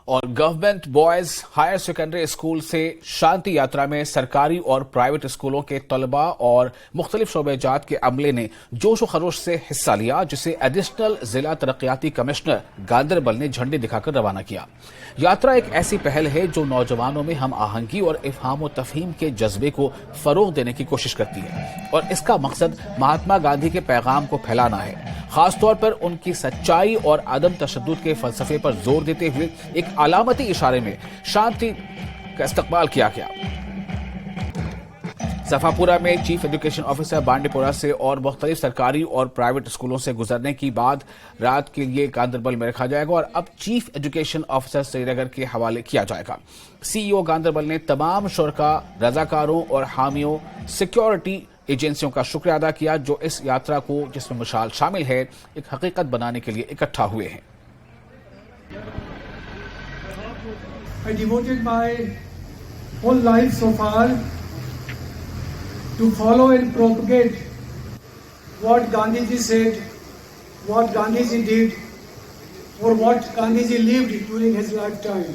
और government boys higher secondary school से शांति यात्रा में सरकारी और प्राइवेट स्कूलों के तलबा और मुख्तलिफ शोबेजात के अमले ने जोश व खरोश से हिस्सा लिया, जिसे एडिशनल जिला तरक्याती कमिश्नर गांदरबल ने झंडे दिखाकर रवाना किया। यात्रा एक ऐसी पहल है जो नौजवानों में हम आहंगी और इफ़हाम व तफहीम के जज्बे को फरोग देने की कोशिश करती है और इसका मकसद महात्मा गांधी के पैगाम को फैलाना है, खासतौर पर उनकी सच्चाई और अदम तशद्दुद के फलसफे पर जोर देते हुए एक अलामती इशारे में शांति का इस्तकबाल किया गया। सफापुरा में चीफ एजुकेशन ऑफिसर बांडीपुरा से और मुख्तलिफ सरकारी और प्राइवेट स्कूलों से गुजरने के बाद रात के लिए गांदरबल में रखा जाएगा और अब चीफ एजुकेशन ऑफिसर श्रीनगर के हवाले किया जाएगा। सीईओ गांदरबल ने तमाम शुरका, रजाकारों और हामियों सिक्योरिटी एजेंसियों का शुक्रिया अदा किया जो इस यात्रा को, जिसमें मशाल शामिल है, एक हकीकत बनाने के लिए इकट्ठा हुए हैं। I devoted my whole life so far to follow and propagate what Gandhiji said, what Gandhiji did, or what Gandhiji lived during his lifetime.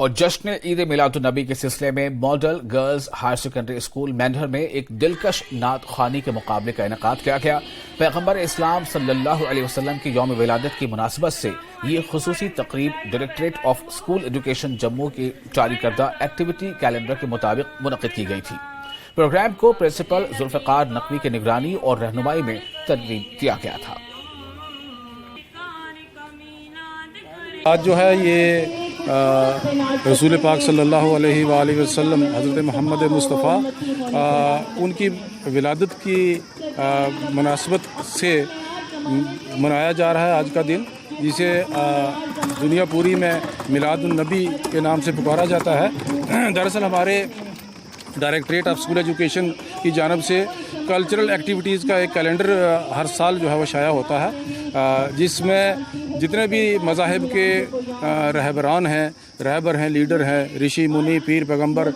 और जश्न ईद मिलादुन्नबी के सिलसिले में model girls higher secondary school Mendhar में एक दिलकश नात ख़्वानी के मुकाबले का इनेकाद किया गया। पैगम्बर इस्लाम सल्लल्लाहु अलैहि वसल्लम की यौम विलादत की मुनासिबत से ये खुसूसी तकरीब directorate of school education Jammu के जारी करदा एक्टिविटी कैलेंडर के मुताबिक मुनक़िद की गई थी। प्रोग्राम को प्रिंसिपल जुल्फ़िकार नकवी की निगरानी और रहनुमाई में तरतीब दिया गया था। आज जो है ये रसूल पाक सल्लल्लाहु अलैहि वसल्लम हज़रत मोहम्मद मुस्तफ़ा उनकी विलादत की मुनासबत से मनाया जा रहा है आज का दिन, जिसे दुनिया पूरी में मिलादुन्नबी के नाम से पुकारा जाता है। दरअसल हमारे डायरेक्टरेट ऑफ स्कूल एजुकेशन की जानब से कल्चरल एक्टिविटीज़ का एक कैलेंडर हर साल जो है वो शाया होता है, जिसमें जितने भी मज़ाहिब के रहबर हैं, लीडर हैं, ऋषि मुनि, पीर, पैगंबर,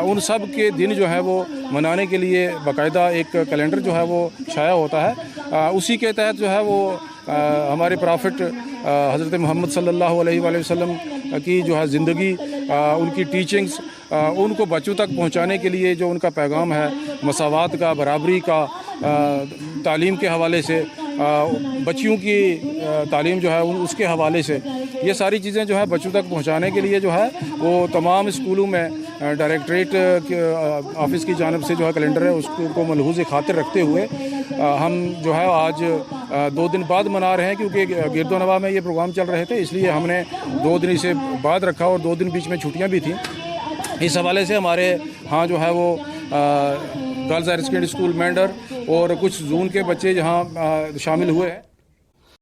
उन सब के दिन जो है वो मनाने के लिए बाकायदा एक कैलेंडर जो है वो शाया होता है। उसी के तहत जो है वो हमारे प्रॉफिट हज़रत मोहम्मद सल्लल्लाहु अलैहि वसल्लम की जो है ज़िंदगी, उनकी टीचिंग्स, उनको बच्चों तक पहुंचाने के लिए जो उनका पैगाम है मसावात का, बराबरी का, तालीम के हवाले से, बच्चियों की तालीम जो है उसके हवाले से, ये सारी चीज़ें जो है बच्चों तक पहुंचाने के लिए जो है वो तमाम स्कूलों में डायरेक्टरेट ऑफिस की जानब से जो है कैलेंडर है उसको मलहूज़ खातिर रखते हुए हम जो है आज 2 दिन बाद मना रहे हैं, क्योंकि गिरदोनवा में ये प्रोग्राम चल रहे थे, इसलिए हमने 2 दिन इसे बाद रखा और 2 दिन बीच में छुट्टियाँ भी थीं। इस हवाले से हमारे यहाँ जो है वो girls higher secondary school Mendhar और कुछ जून के बच्चे जहाँ शामिल हुए हैं।